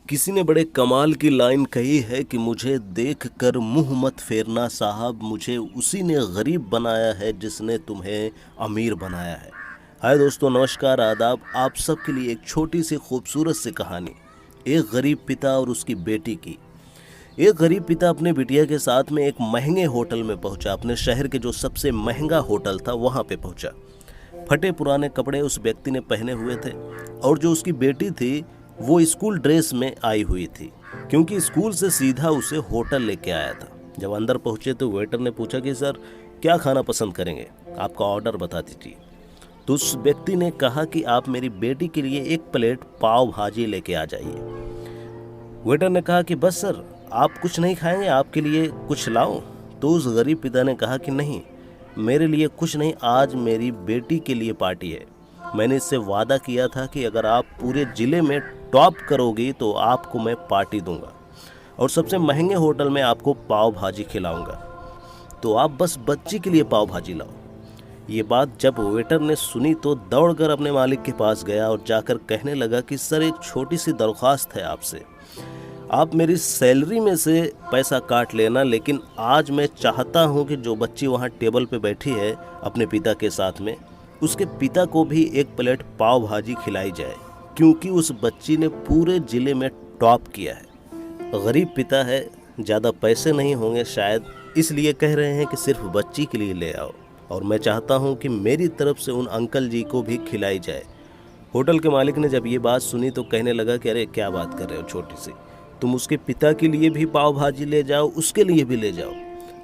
किसी ने बड़े कमाल की लाइन कही है कि मुझे देख कर मुंह मत फेरना साहब, मुझे उसी ने गरीब बनाया है जिसने तुम्हें अमीर बनाया है। हाय दोस्तों, नमस्कार, आदाब। आप सबके लिए एक छोटी सी खूबसूरत सी कहानी, एक गरीब पिता और उसकी बेटी की। एक गरीब पिता अपने बिटिया के साथ में एक महंगे होटल में पहुंचा। अपने शहर के जो सबसे महंगा होटल था वहां पे पहुंचा। फटे पुराने कपड़े उस व्यक्ति ने पहने हुए थे और जो उसकी बेटी थी वो स्कूल ड्रेस में आई हुई थी, क्योंकि स्कूल से सीधा उसे होटल लेके आया था। जब अंदर पहुंचे तो वेटर ने पूछा कि सर, क्या खाना पसंद करेंगे, आपका ऑर्डर बता दीजिए। तो उस व्यक्ति ने कहा कि आप मेरी बेटी के लिए एक प्लेट पाव भाजी लेके आ जाइए। वेटर ने कहा कि बस सर, आप कुछ नहीं खाएंगे, आपके लिए कुछ लाऊं? तो उस गरीब पिता ने कहा कि नहीं, मेरे लिए कुछ नहीं, आज मेरी बेटी के लिए पार्टी है। मैंने इससे वादा किया था कि अगर आप पूरे ज़िले में टॉप करोगी तो आपको मैं पार्टी दूंगा और सबसे महंगे होटल में आपको पाव भाजी खिलाऊंगा। तो आप बस बच्ची के लिए पाव भाजी लाओ। ये बात जब वेटर ने सुनी तो दौड़कर अपने मालिक के पास गया और जाकर कहने लगा कि सर, एक छोटी सी दरख्वास्त है आपसे। आप मेरी सैलरी में से पैसा काट लेना, लेकिन आज मैं चाहता हूं कि जो बच्ची वहां टेबल पे बैठी है अपने पिता के साथ में, उसके पिता को भी एक प्लेट पाव भाजी खिलाई जाए, क्योंकि उस बच्ची ने पूरे ज़िले में टॉप किया है। गरीब पिता है, ज़्यादा पैसे नहीं होंगे शायद, इसलिए कह रहे हैं कि सिर्फ बच्ची के लिए ले आओ, और मैं चाहता हूं कि मेरी तरफ से उन अंकल जी को भी खिलाई जाए। होटल के मालिक ने जब ये बात सुनी तो कहने लगा कि अरे क्या बात कर रहे हो छोटी सी, तुम उसके पिता के लिए भी पाव भाजी ले जाओ, उसके लिए भी ले जाओ,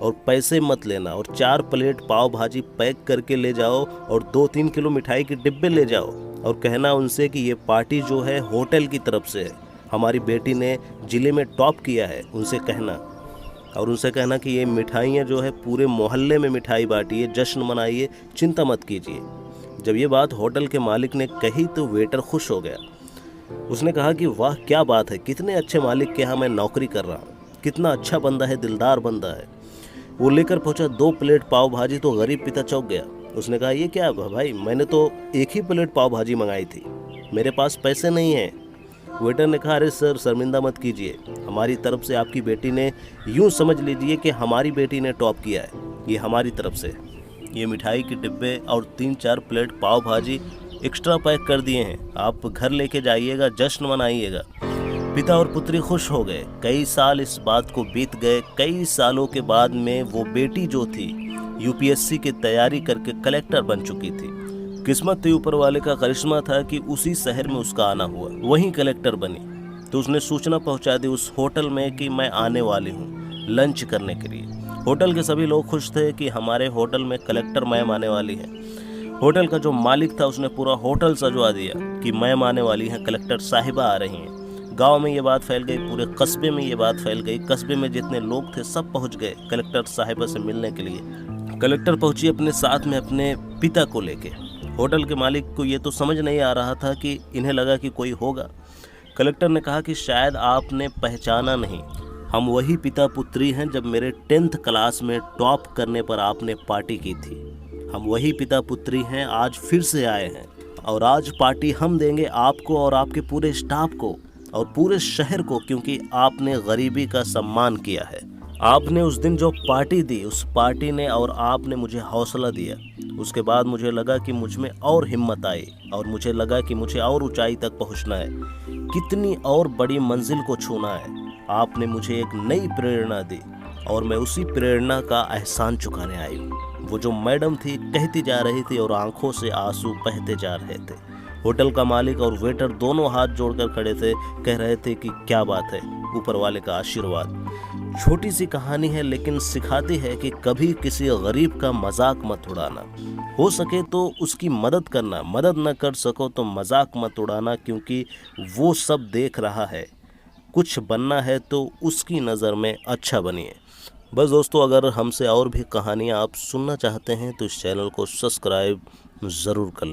और पैसे मत लेना, और 4 प्लेट पाव भाजी पैक करके ले जाओ और 2-3 किलो मिठाई के डिब्बे ले जाओ, और कहना उनसे कि ये पार्टी जो है होटल की तरफ से है, हमारी बेटी ने ज़िले में टॉप किया है, उनसे कहना। और उनसे कहना कि ये मिठाइयाँ जो है पूरे मोहल्ले में मिठाई बांटिए, जश्न मनाइए, चिंता मत कीजिए। जब ये बात होटल के मालिक ने कही तो वेटर खुश हो गया। उसने कहा कि वाह, क्या बात है, कितने अच्छे मालिक के यहाँ मैं नौकरी कर रहा हूँ, कितना अच्छा बंदा है, दिलदार बंदा है। वो लेकर पहुंचा 2 प्लेट पाव भाजी तो गरीब पिता चौंक गया। उसने कहा ये क्या भाई, मैंने तो एक ही प्लेट पाव भाजी मंगाई थी, मेरे पास पैसे नहीं हैं। वेटर ने कहा अरे सर, शर्मिंदा मत कीजिए, हमारी तरफ से आपकी बेटी ने, यूं समझ लीजिए कि हमारी बेटी ने टॉप किया है, ये हमारी तरफ से। ये मिठाई के डिब्बे और 3-4 प्लेट पाव भाजी एक्स्ट्रा पैक कर दिए हैं, आप घर लेके जाइएगा, जश्न मनाइएगा। पिता और पुत्री खुश हो गए। कई साल इस बात को बीत गए। कई सालों के बाद में वो बेटी जो थी यूपीएससी की तैयारी करके कलेक्टर बन चुकी थी। किस्मत थी, ऊपर वाले का करिश्मा था कि उसी शहर में उसका आना हुआ, वहीं कलेक्टर बनी। तो उसने सूचना पहुंचा दी उस होटल में कि मैं आने वाली हूँ लंच करने के लिए। होटल के सभी लोग खुश थे कि हमारे होटल में कलेक्टर मैम आने वाली है। होटल का जो मालिक था उसने पूरा होटल सजवा दिया कि मैम आने वाली हैं, कलेक्टर साहिबा आ रही हैं। गांव में ये बात फैल गई, पूरे कस्बे में ये बात फैल गई। कस्बे में जितने लोग थे सब पहुंच गए कलेक्टर साहिबा से मिलने के लिए। कलेक्टर पहुंची अपने साथ में अपने पिता को लेके। होटल के मालिक को ये तो समझ नहीं आ रहा था कि इन्हें लगा कि कोई होगा। कलेक्टर ने कहा कि शायद आपने पहचाना नहीं, हम वही पिता पुत्री हैं जब मेरे 10th क्लास में टॉप करने पर आपने पार्टी की थी। हम वही पिता पुत्री हैं, आज फिर से आए हैं, और आज पार्टी हम देंगे आपको और आपके पूरे स्टाफ को और पूरे शहर को, क्योंकि आपने गरीबी का सम्मान किया है। आपने उस दिन जो पार्टी दी, उस पार्टी ने और आपने मुझे हौसला दिया। उसके बाद मुझे लगा कि मुझ में और हिम्मत आई, और मुझे लगा कि मुझे और ऊंचाई तक पहुंचना है, कितनी और बड़ी मंजिल को छूना है। आपने मुझे एक नई प्रेरणा दी और मैं उसी प्रेरणा का एहसान चुकाने आई हूँ। वो जो मैडम थी कहती जा रही थी और आंखों से आंसू बहते जा रहे थे। होटल का मालिक और वेटर दोनों हाथ जोड़कर खड़े थे, कह रहे थे कि क्या बात है, ऊपर वाले का आशीर्वाद। छोटी सी कहानी है लेकिन सिखाती है कि कभी किसी गरीब का मजाक मत उड़ाना। हो सके तो उसकी मदद करना, मदद न कर सको तो मजाक मत उड़ाना, क्योंकि वो सब देख रहा है। कुछ बनना है तो उसकी नज़र में अच्छा बनिए। बस दोस्तों, अगर हमसे और भी कहानियाँ आप सुनना चाहते हैं तो इस चैनल को सब्सक्राइब ज़रूर कर लें।